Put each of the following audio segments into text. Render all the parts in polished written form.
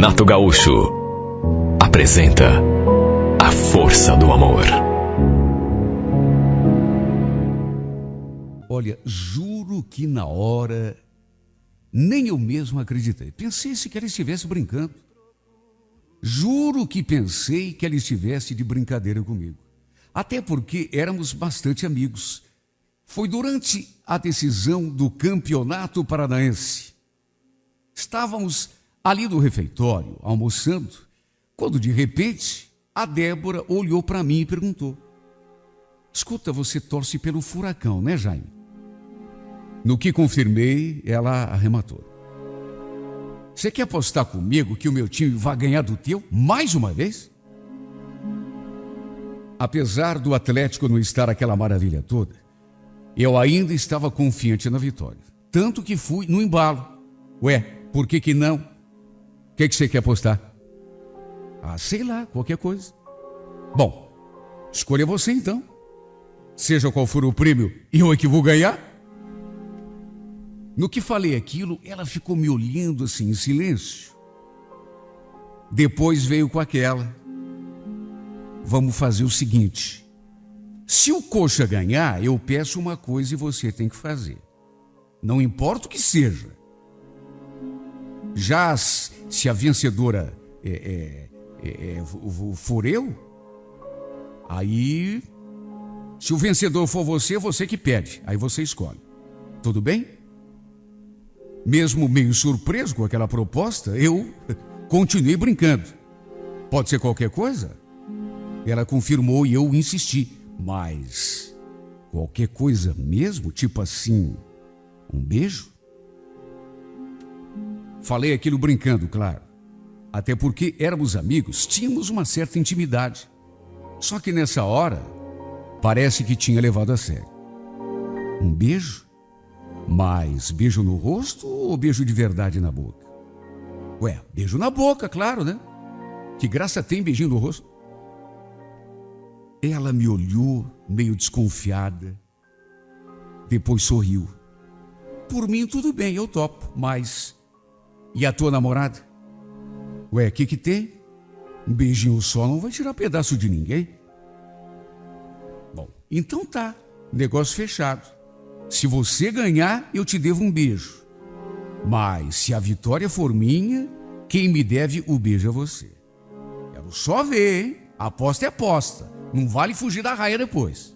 Renato Gaúcho apresenta A Força do Amor. Olha, juro que na hora nem eu mesmo acreditei. Pensei se que ela estivesse brincando. Juro que pensei que ela estivesse de brincadeira comigo. Até porque éramos bastante amigos. Foi durante a decisão do Campeonato Paranaense. Estávamos ali no refeitório, almoçando, quando de repente a Débora olhou para mim e perguntou: escuta, você torce pelo Furacão, né, Jaime? No que confirmei, ela arrematou: você quer apostar comigo que o meu time vai ganhar do teu mais uma vez? Apesar do Atlético não estar aquela maravilha toda, eu ainda estava confiante na vitória. Tanto que fui no embalo. Ué, por que não? O que você quer apostar? Ah, sei lá, qualquer coisa. Bom, escolha você então. Seja qual for o prêmio e eu é que vou ganhar. No que falei aquilo, ela ficou me olhando assim em silêncio. Depois veio com aquela: vamos fazer o seguinte. Se o Coxa ganhar, eu peço uma coisa e você tem que fazer. Não importa o que seja. Já se a vencedora for eu, aí, se o vencedor for você, você que pede. Aí você escolhe. Tudo bem? Mesmo meio surpreso com aquela proposta, eu continuei brincando. Pode ser qualquer coisa? Ela confirmou e eu insisti. Mas qualquer coisa mesmo? Tipo assim, um beijo? Falei aquilo brincando, claro. Até porque éramos amigos, tínhamos uma certa intimidade. Só que nessa hora, parece que tinha levado a sério. Um beijo? Mas beijo no rosto ou beijo de verdade na boca? Ué, beijo na boca, claro, né? Que graça tem beijinho no rosto? Ela me olhou meio desconfiada. Depois sorriu. Por mim tudo bem, eu topo, mas... E a tua namorada? Ué, o que tem? Um beijinho só não vai tirar pedaço de ninguém. Bom, então tá, negócio fechado. Se você ganhar, eu te devo um beijo. Mas se a vitória for minha, quem me deve o beijo é você. Quero só ver, hein? Aposta é aposta. Não vale fugir da raia depois.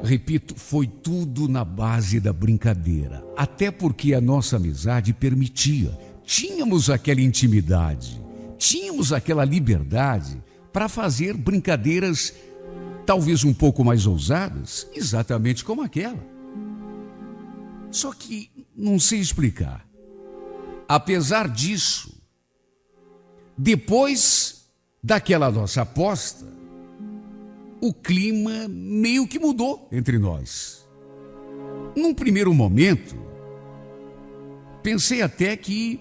Repito, foi tudo na base da brincadeira. Até porque a nossa amizade permitia. Tínhamos aquela intimidade, tínhamos aquela liberdade para fazer brincadeiras talvez um pouco mais ousadas, exatamente como aquela. Só que não sei explicar. Apesar disso, depois daquela nossa aposta, o clima meio que mudou entre nós. Num primeiro momento, pensei até que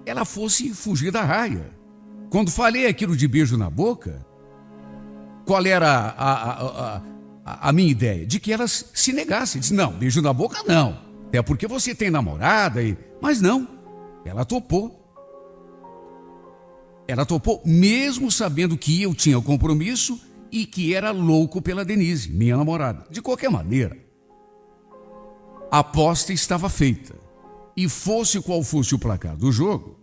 ela fosse fugir da raia. Quando falei aquilo de beijo na boca, qual era a minha ideia? De que ela se negasse. Disse: não, beijo na boca não. É porque você tem namorada. Mas não, ela topou. Ela topou mesmo sabendo que eu tinha o compromisso e que era louco pela Denise, minha namorada. De qualquer maneira, a aposta estava feita. E fosse qual fosse o placar do jogo,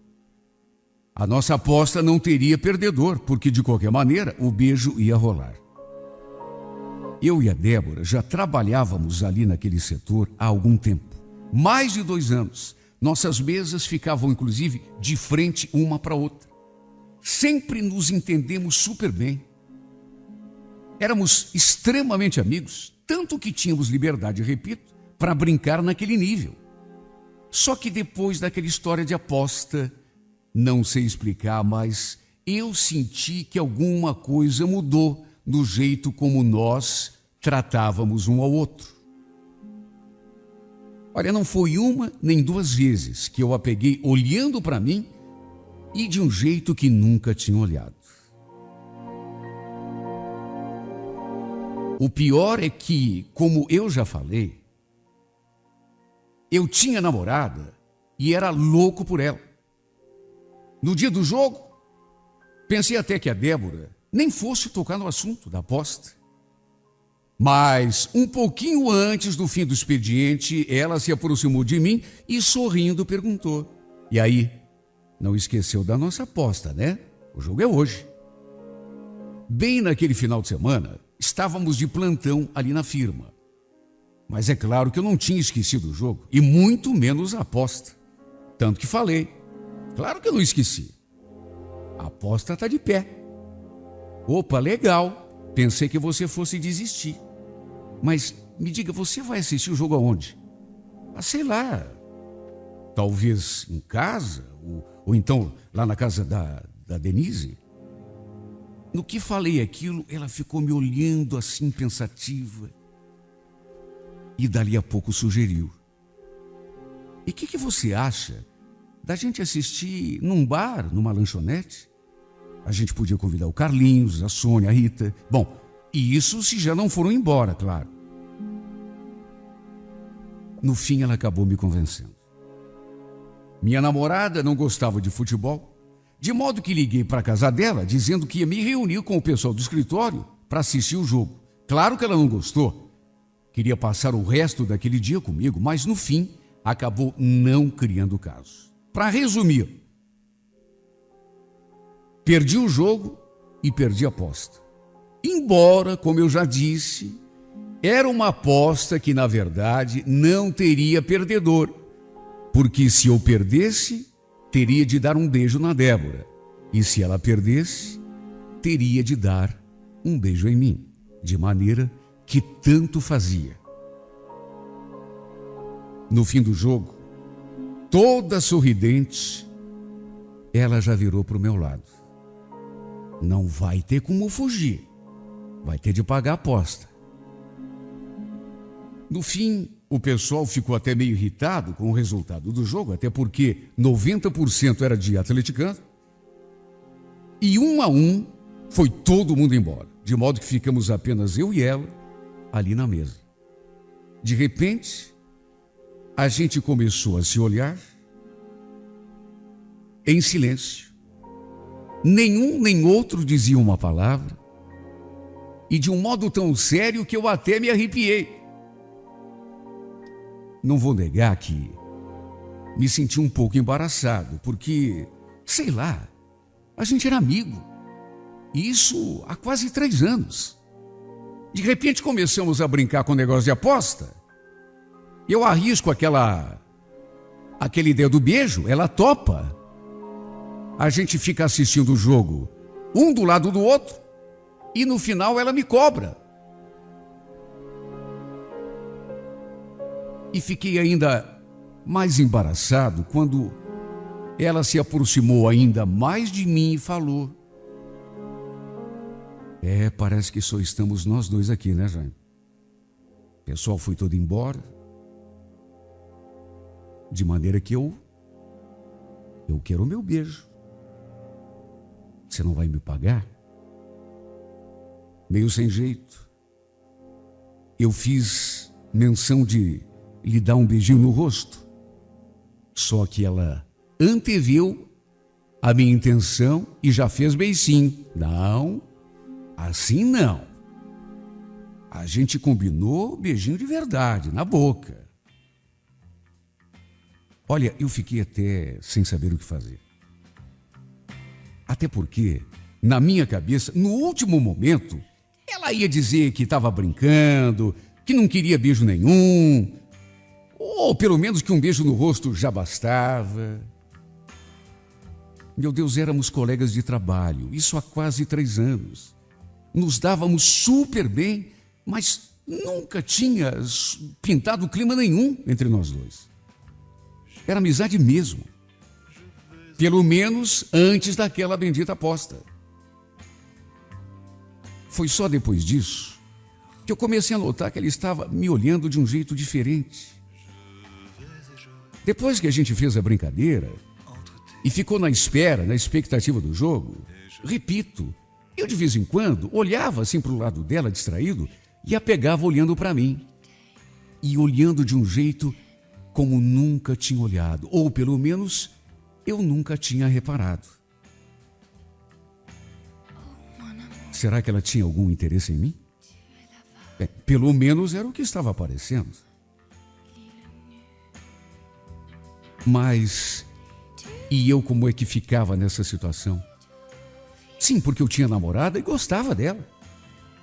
a nossa aposta não teria perdedor, porque de qualquer maneira o beijo ia rolar. Eu e a Débora já trabalhávamos ali naquele setor há algum tempo. Mais de 2 anos. Nossas mesas ficavam inclusive de frente uma para outra. Sempre nos entendemos super bem. Éramos extremamente amigos, tanto que tínhamos liberdade, repito, para brincar naquele nível. Só que depois daquela história de aposta, não sei explicar, mas eu senti que alguma coisa mudou no jeito como nós tratávamos um ao outro. Olha, não foi uma nem 2 vezes que eu a peguei olhando para mim e de um jeito que nunca tinha olhado. O pior é que, como eu já falei, eu tinha namorada e era louco por ela. No dia do jogo, pensei até que a Débora nem fosse tocar no assunto da aposta. Mas, um pouquinho antes do fim do expediente, ela se aproximou de mim e, sorrindo, perguntou: "E aí, não esqueceu da nossa aposta, né? O jogo é hoje." Bem naquele final de semana, estávamos de plantão ali na firma. Mas é claro que eu não tinha esquecido o jogo, e muito menos a aposta. Tanto que falei: "Claro que eu não esqueci. A aposta está de pé." "Opa, legal. Pensei que você fosse desistir. Mas me diga, você vai assistir o jogo aonde?" "Ah, sei lá. Talvez em casa, ou então lá na casa da Denise." No que falei aquilo, ela ficou me olhando assim, pensativa. E dali a pouco sugeriu: "E o que você acha da gente assistir num bar, numa lanchonete? A gente podia convidar o Carlinhos, a Sônia, a Rita. Bom, e isso se já não foram embora, claro." No fim, ela acabou me convencendo. Minha namorada não gostava de futebol, de modo que liguei para a casa dela dizendo que ia me reunir com o pessoal do escritório para assistir o jogo. Claro que ela não gostou. Queria passar o resto daquele dia comigo, mas no fim acabou não criando caso. Para resumir, perdi o jogo e perdi a aposta. Embora, como eu já disse, era uma aposta que, na verdade, não teria perdedor, porque se eu perdesse, teria de dar um beijo na Débora, e se ela perdesse, teria de dar um beijo em mim, de maneira que tanto fazia. No fim do jogo, toda sorridente, ela já virou para o meu lado: "Não vai ter como fugir, vai ter de pagar a aposta." No fim, o pessoal ficou até meio irritado com o resultado do jogo, até porque 90% era de atleticano. E 1-1 foi todo mundo embora, de modo que ficamos apenas eu e ela ali na mesa. De repente, a gente começou a se olhar em silêncio. Nenhum nem outro dizia uma palavra, e de um modo tão sério que eu até me arrepiei. Não vou negar que me senti um pouco embaraçado, porque, sei lá, a gente era amigo. E isso há quase 3 anos. De repente começamos a brincar com o negócio de aposta. Eu arrisco aquela ideia do beijo, ela topa. A gente fica assistindo o jogo, um do lado do outro, e no final ela me cobra. E fiquei ainda mais embaraçado quando ela se aproximou ainda mais de mim e falou: "Parece que só estamos nós dois aqui, né, Jaime? O pessoal foi todo embora, de maneira que eu quero o meu beijo. Você não vai me pagar?" Meio sem jeito, eu fiz menção de lhe dar um beijinho no rosto. Só que ela anteviu a minha intenção e já fez beicinho. "Não, assim não. A gente combinou beijinho de verdade, na boca." Olha, eu fiquei até sem saber o que fazer. Até porque, na minha cabeça, no último momento, ela ia dizer que estava brincando, que não queria beijo nenhum, ou pelo menos que um beijo no rosto já bastava. Meu Deus, éramos colegas de trabalho, isso há quase 3 anos. Nos dávamos super bem, mas nunca tinha pintado clima nenhum entre nós dois. Era amizade mesmo. Pelo menos antes daquela bendita aposta. Foi só depois disso que eu comecei a notar que ele estava me olhando de um jeito diferente. Depois que a gente fez a brincadeira e ficou na expectativa do jogo, repito, eu de vez em quando olhava assim para o lado dela, distraído, e a pegava olhando para mim. E olhando de um jeito como nunca tinha olhado, ou pelo menos eu nunca tinha reparado. Será que ela tinha algum interesse em mim? Pelo menos era o que estava aparecendo. Mas, e eu como é que ficava nessa situação? Sim, porque eu tinha namorada e gostava dela.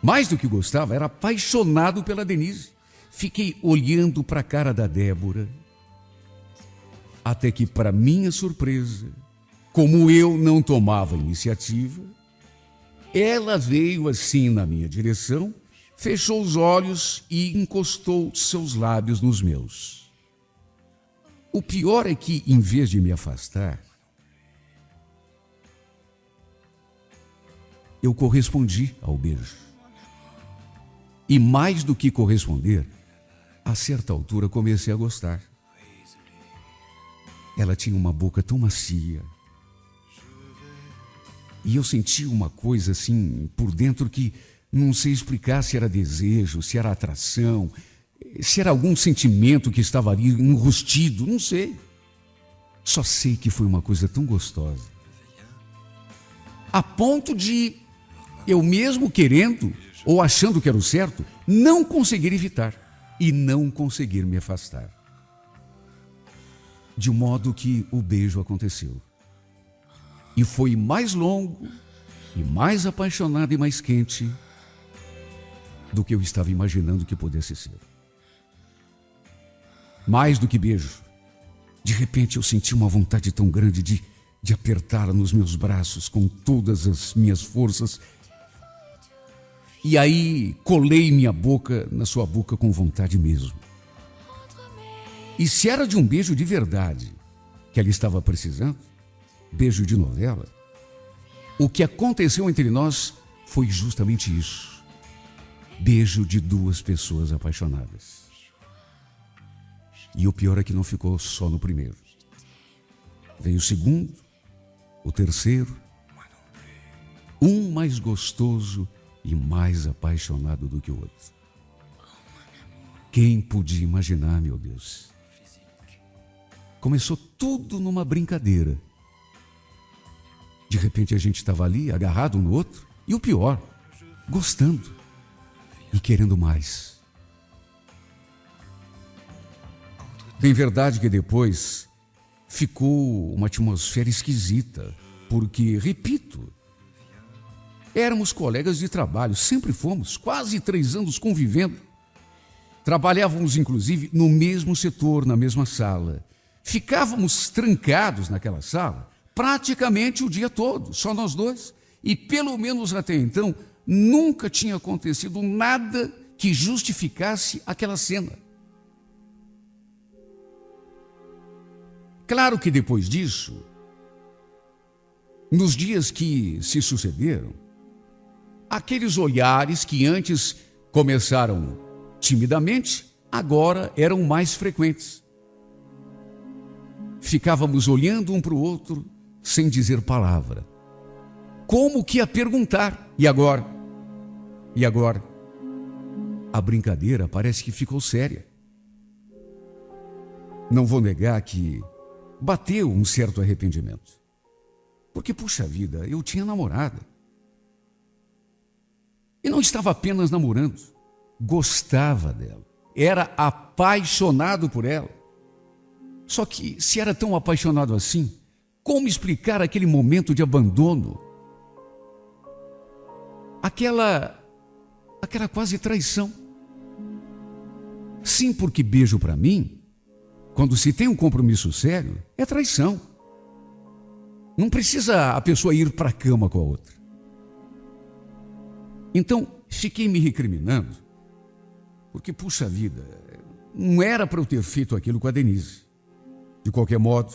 Mais do que gostava, era apaixonado pela Denise. Fiquei olhando para a cara da Débora, até que, para minha surpresa, como eu não tomava iniciativa, ela veio assim na minha direção, fechou os olhos e encostou seus lábios nos meus. O pior é que, em vez de me afastar, eu correspondi ao beijo. E mais do que corresponder, a certa altura comecei a gostar. Ela tinha uma boca tão macia. E eu senti uma coisa assim por dentro que não sei explicar se era desejo, se era atração, se era algum sentimento que estava ali enrustido, não sei. Só sei que foi uma coisa tão gostosa. A ponto de eu mesmo querendo ou achando que era o certo, não conseguir evitar e não conseguir me afastar. De modo que o beijo aconteceu. E foi mais longo, e mais apaixonado e mais quente do que eu estava imaginando que pudesse ser. Mais do que beijo. De repente eu senti uma vontade tão grande de apertá-la nos meus braços com todas as minhas forças. E aí colei minha boca na sua boca com vontade mesmo. E se era de um beijo de verdade que ela estava precisando, beijo de novela, o que aconteceu entre nós foi justamente isso. Beijo de duas pessoas apaixonadas. E o pior é que não ficou só no primeiro. Veio o segundo, o terceiro, um mais gostoso e mais apaixonado do que o outro. Quem podia imaginar, meu Deus? Começou tudo numa brincadeira. De repente a gente estava ali, agarrado um no outro, e o pior, gostando e querendo mais. Bem verdade que depois ficou uma atmosfera esquisita, porque, repito, éramos colegas de trabalho, sempre fomos, quase 3 anos convivendo. Trabalhávamos, inclusive, no mesmo setor, na mesma sala. Ficávamos trancados naquela sala praticamente o dia todo, só nós dois. E pelo menos até então, nunca tinha acontecido nada que justificasse aquela cena. Claro que depois disso, nos dias que se sucederam, aqueles olhares que antes começaram timidamente, agora eram mais frequentes. Ficávamos olhando um para o outro sem dizer palavra. Como que a perguntar, e agora? E agora? A brincadeira parece que ficou séria. Não vou negar que bateu um certo arrependimento. Porque, puxa vida, eu tinha namorada. E não estava apenas namorando, gostava dela. Era apaixonado por ela. Só que, se era tão apaixonado assim, como explicar aquele momento de abandono? Aquela quase traição. Sim, porque beijo para mim, quando se tem um compromisso sério, é traição. Não precisa a pessoa ir para a cama com a outra. Então, fiquei me recriminando, porque, puxa vida, não era para eu ter feito aquilo com a Denise. De qualquer modo,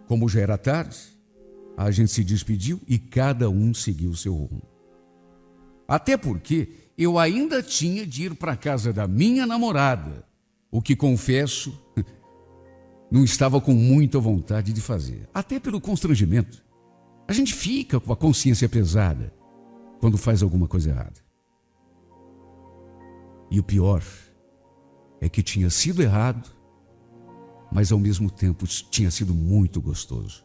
como já era tarde, a gente se despediu e cada um seguiu o seu rumo. Até porque eu ainda tinha de ir para a casa da minha namorada, o que, confesso, não estava com muita vontade de fazer, até pelo constrangimento. A gente fica com a consciência pesada quando faz alguma coisa errada. E o pior é que tinha sido errado, mas ao mesmo tempo tinha sido muito gostoso.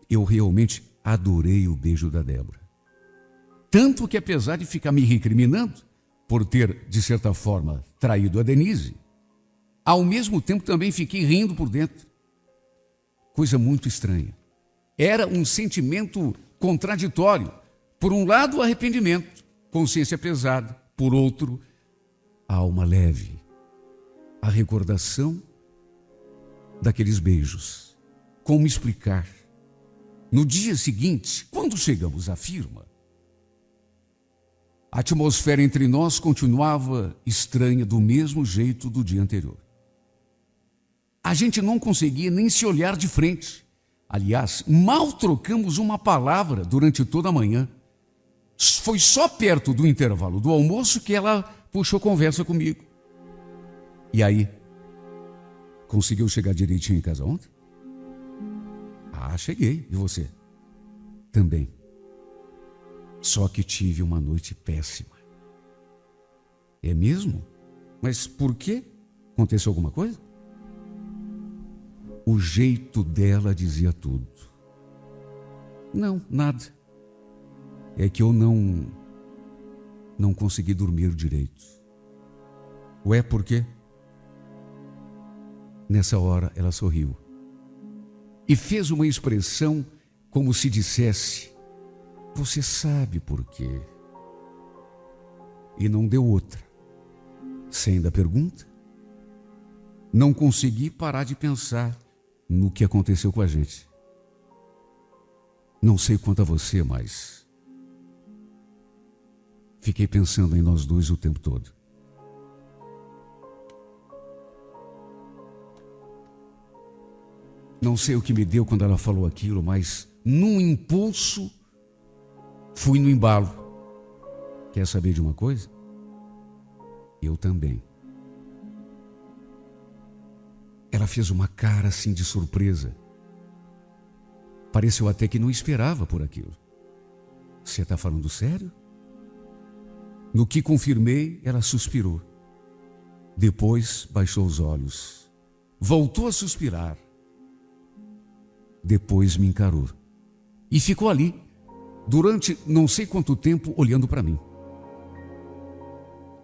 Eu realmente adorei o beijo da Débora. Tanto que, apesar de ficar me recriminando por ter, de certa forma, traído a Denise, ao mesmo tempo também fiquei rindo por dentro. Coisa muito estranha. Era um sentimento contraditório. Por um lado, arrependimento, consciência pesada. Por outro, alma leve. A recordação daqueles beijos. Como explicar? No dia seguinte, quando chegamos à firma, a atmosfera entre nós continuava estranha do mesmo jeito do dia anterior. A gente não conseguia nem se olhar de frente. Aliás, mal trocamos uma palavra durante toda a manhã. Foi só perto do intervalo do almoço que ela puxou conversa comigo. E aí, conseguiu chegar direitinho em casa ontem? Ah, cheguei. E você? Também. Só que tive uma noite péssima. É mesmo? Mas por quê? Aconteceu alguma coisa? O jeito dela dizia tudo. Não, nada. É que eu não consegui dormir direito. Ué, por quê? Nessa hora ela sorriu e fez uma expressão como se dissesse: você sabe por quê? E não deu outra. Você ainda pergunta? Não consegui parar de pensar no que aconteceu com a gente. Não sei quanto a você, mas fiquei pensando em nós dois o tempo todo. Não sei o que me deu quando ela falou aquilo, mas num impulso fui no embalo. Quer saber de uma coisa? Eu também. Ela fez uma cara assim de surpresa. Pareceu até que não esperava por aquilo. Você está falando sério? No que confirmei, ela suspirou. Depois baixou os olhos. Voltou a suspirar. Depois me encarou. E ficou ali, durante não sei quanto tempo, olhando para mim.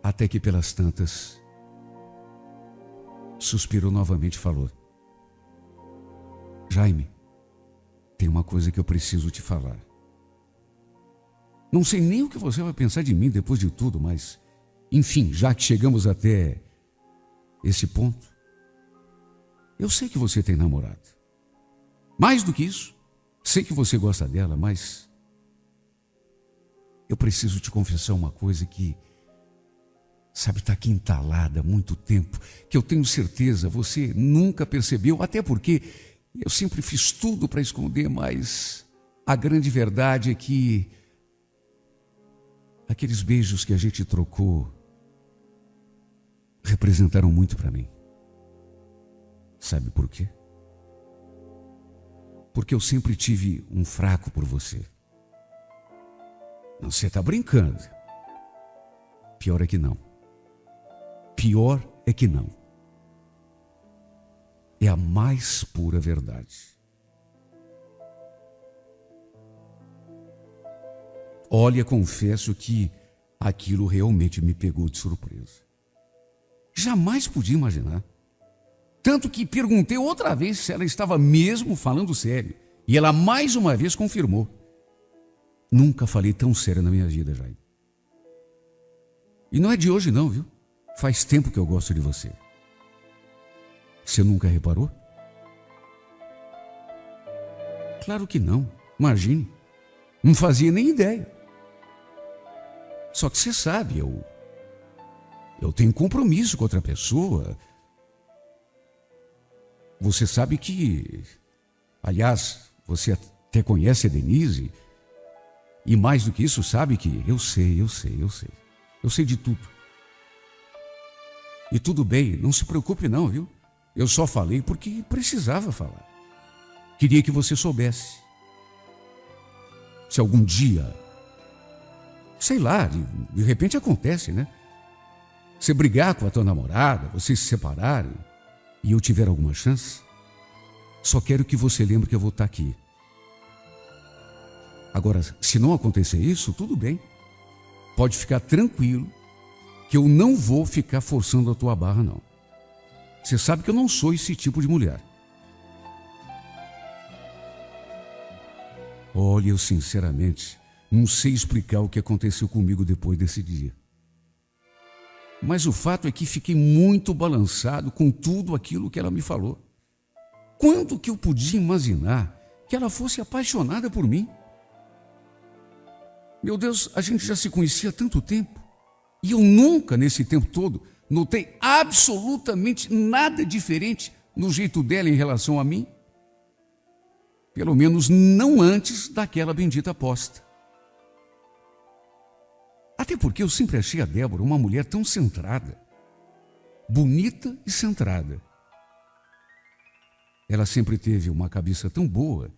Até que pelas tantas, suspirou novamente e falou: Jaime, tem uma coisa que eu preciso te falar. Não sei nem o que você vai pensar de mim depois de tudo, mas, enfim, já que chegamos até esse ponto, eu sei que você tem namorado. Mais do que isso, sei que você gosta dela, mas eu preciso te confessar uma coisa que, sabe, está aqui entalada há muito tempo, que eu tenho certeza você nunca percebeu, até porque eu sempre fiz tudo para esconder, mas a grande verdade é que aqueles beijos que a gente trocou representaram muito para mim. Sabe por quê? Porque eu sempre tive um fraco por você. Não, você está brincando. Pior é que não. Pior é que não. É a mais pura verdade. Olha, confesso que aquilo realmente me pegou de surpresa. Jamais podia imaginar. Tanto que perguntei outra vez se ela estava mesmo falando sério. E ela mais uma vez confirmou. Nunca falei tão sério na minha vida, Jaime. E não é de hoje não, viu? Faz tempo que eu gosto de você. Você nunca reparou? Claro que não. Imagine. Não fazia nem ideia. Só que você sabe, eu tenho compromisso com outra pessoa. Você sabe que, aliás, você até conhece a Denise. E mais do que isso, sabe que eu sei. Eu sei de tudo. E tudo bem, não se preocupe não, viu? Eu só falei porque precisava falar. Queria que você soubesse. Se algum dia, sei lá, de repente acontece, né? Você brigar com a tua namorada, vocês se separarem e eu tiver alguma chance, só quero que você lembre que eu vou estar aqui. Agora, se não acontecer isso, tudo bem. Pode ficar tranquilo que eu não vou ficar forçando a tua barra, não. Você sabe que eu não sou esse tipo de mulher. Olha, eu sinceramente não sei explicar o que aconteceu comigo depois desse dia. Mas o fato é que fiquei muito balançado com tudo aquilo que ela me falou. Quando que eu podia imaginar que ela fosse apaixonada por mim? Meu Deus, a gente já se conhecia há tanto tempo. E eu nunca, nesse tempo todo, notei absolutamente nada diferente no jeito dela em relação a mim. Pelo menos não antes daquela bendita aposta. Até porque eu sempre achei a Débora uma mulher tão centrada, bonita e centrada. Ela sempre teve uma cabeça tão boa,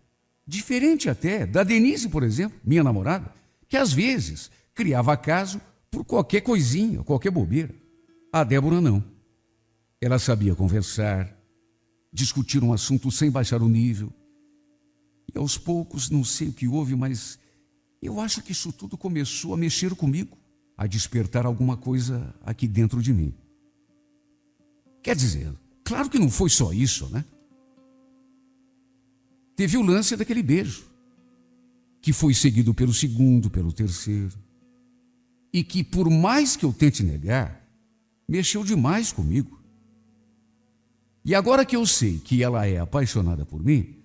diferente até da Denise, por exemplo, minha namorada, que às vezes criava caso por qualquer coisinha, qualquer bobeira. A Débora não. Ela sabia conversar, discutir um assunto sem baixar o nível. E aos poucos, não sei o que houve, mas eu acho que isso tudo começou a mexer comigo, a despertar alguma coisa aqui dentro de mim. Quer dizer, claro que não foi só isso, né? Teve o lance daquele beijo, que foi seguido pelo segundo, pelo terceiro, e que, por mais que eu tente negar, mexeu demais comigo. E agora que eu sei que ela é apaixonada por mim,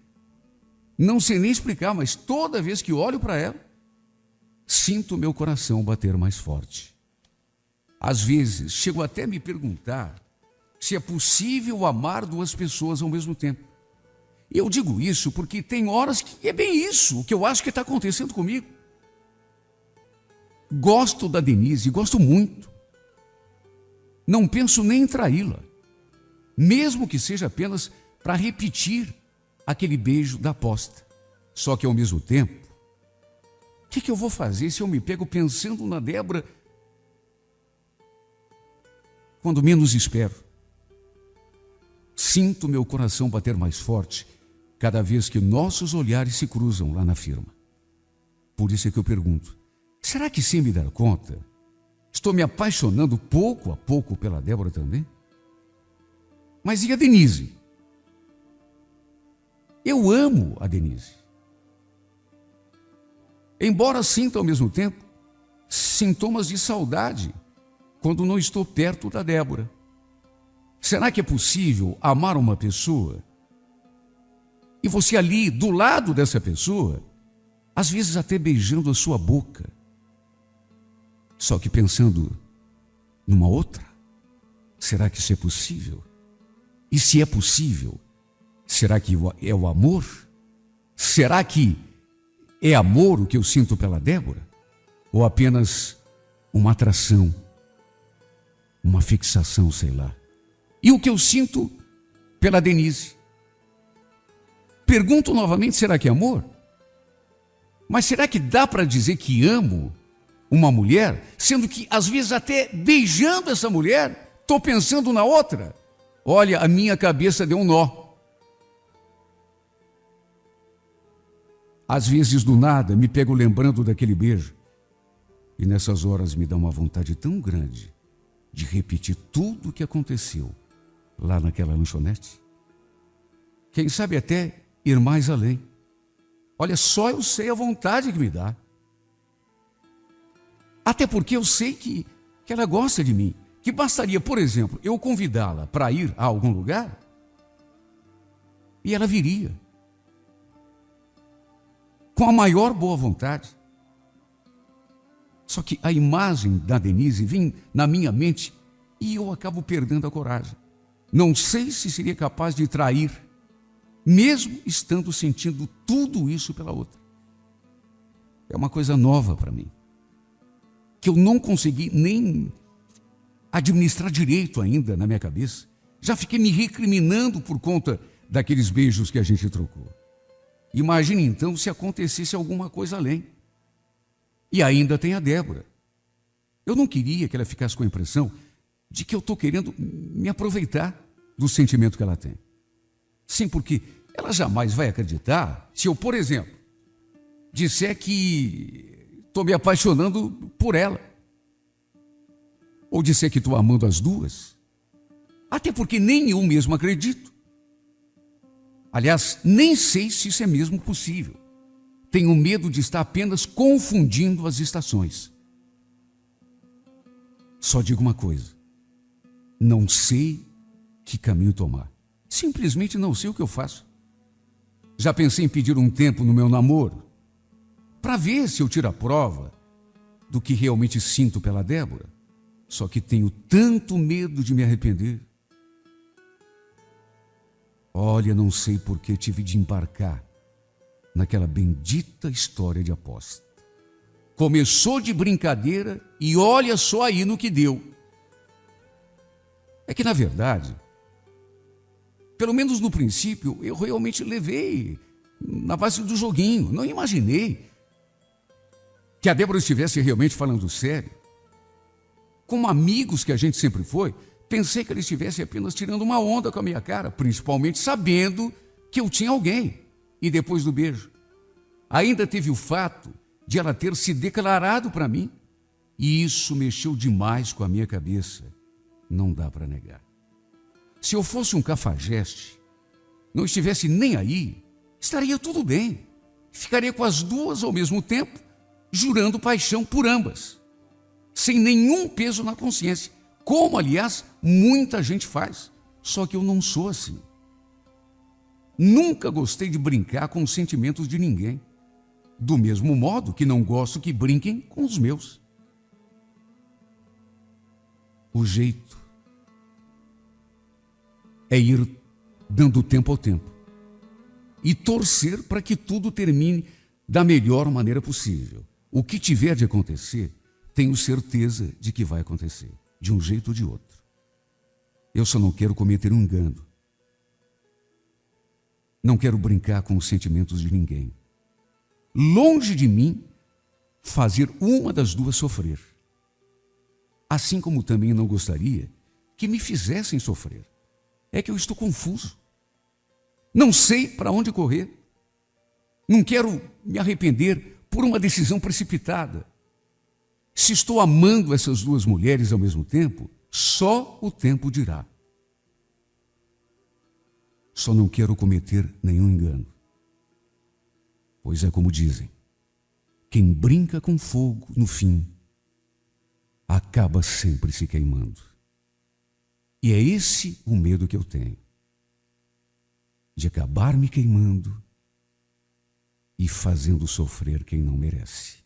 não sei nem explicar, mas toda vez que olho para ela, sinto meu coração bater mais forte. Às vezes, chego até a me perguntar se é possível amar duas pessoas ao mesmo tempo. Eu digo isso porque tem horas que é bem isso, o que eu acho que está acontecendo comigo. Gosto da Denise, gosto muito. Não penso nem em traí-la, mesmo que seja apenas para repetir aquele beijo da aposta. Só que ao mesmo tempo, o que eu vou fazer se eu me pego pensando na Débora quando menos espero? Sinto meu coração bater mais forte cada vez que nossos olhares se cruzam lá na firma. Por isso é que eu pergunto, será que sem me dar conta, estou me apaixonando pouco a pouco pela Débora também? Mas e a Denise? Eu amo a Denise. Embora sinta ao mesmo tempo sintomas de saudade quando não estou perto da Débora. Será que é possível amar uma pessoa e você ali, do lado dessa pessoa, às vezes até beijando a sua boca, só que pensando numa outra? Será que isso é possível? E se é possível, será que é o amor? Será que é amor o que eu sinto pela Débora? Ou apenas uma atração, uma fixação, sei lá? E o que eu sinto pela Denise? Pergunto novamente, será que é amor? Mas será que dá para dizer que amo uma mulher, sendo que às vezes até beijando essa mulher, estou pensando na outra? Olha, a minha cabeça deu um nó. Às vezes, do nada, me pego lembrando daquele beijo. E nessas horas me dá uma vontade tão grande de repetir tudo o que aconteceu lá naquela lanchonete. Quem sabe até ir mais além. Olha, só eu sei a vontade que me dá. Até porque eu sei que ela gosta de mim. Que bastaria, por exemplo, eu convidá-la para ir a algum lugar e ela viria. Com a maior boa vontade. Só que a imagem da Denise vem na minha mente e eu acabo perdendo a coragem. Não sei se seria capaz de trair, mesmo estando sentindo tudo isso pela outra. É uma coisa nova para mim, que eu não consegui nem administrar direito ainda na minha cabeça. Já fiquei me recriminando por conta daqueles beijos que a gente trocou. Imagine então se acontecesse alguma coisa além. E ainda tem a Débora. Eu não queria que ela ficasse com a impressão de que eu estou querendo me aproveitar do sentimento que ela tem. Sim, porque ela jamais vai acreditar se eu, por exemplo, disser que estou me apaixonando por ela. Ou disser que estou amando as duas. Até porque nem eu mesmo acredito. Aliás, nem sei se isso é mesmo possível. Tenho medo de estar apenas confundindo as estações. Só digo uma coisa: não sei que caminho tomar. Simplesmente não sei o que eu faço. Já pensei em pedir um tempo no meu namoro, para ver se eu tiro a prova do que realmente sinto pela Débora. Só que tenho tanto medo de me arrepender. Olha, não sei por que tive de embarcar naquela bendita história de aposta. Começou de brincadeira e olha só aí no que deu. É que, na verdade, pelo menos no princípio, eu realmente levei na base do joguinho. Não imaginei que a Débora estivesse realmente falando sério. Como amigos que a gente sempre foi, pensei que ela estivesse apenas tirando uma onda com a minha cara, principalmente sabendo que eu tinha alguém. E depois do beijo, ainda teve o fato de ela ter se declarado para mim. E isso mexeu demais com a minha cabeça. Não dá para negar. Se eu fosse um cafajeste, não estivesse nem aí, estaria tudo bem. Ficaria com as duas ao mesmo tempo, jurando paixão por ambas, sem nenhum peso na consciência, como, aliás, muita gente faz. Só que eu não sou assim. Nunca gostei de brincar com os sentimentos de ninguém, do mesmo modo que não gosto que brinquem com os meus. O jeito é ir dando tempo ao tempo e torcer para que tudo termine da melhor maneira possível. O que tiver de acontecer, tenho certeza de que vai acontecer, de um jeito ou de outro. Eu só não quero cometer um engano. Não quero brincar com os sentimentos de ninguém. Longe de mim fazer uma das duas sofrer. Assim como também não gostaria que me fizessem sofrer. É que eu estou confuso. Não sei para onde correr. Não quero me arrepender por uma decisão precipitada. Se estou amando essas duas mulheres ao mesmo tempo, só o tempo dirá. Só não quero cometer nenhum engano. Pois é como dizem, quem brinca com fogo, no fim, acaba sempre se queimando. E é esse o medo que eu tenho, de acabar me queimando e fazendo sofrer quem não merece.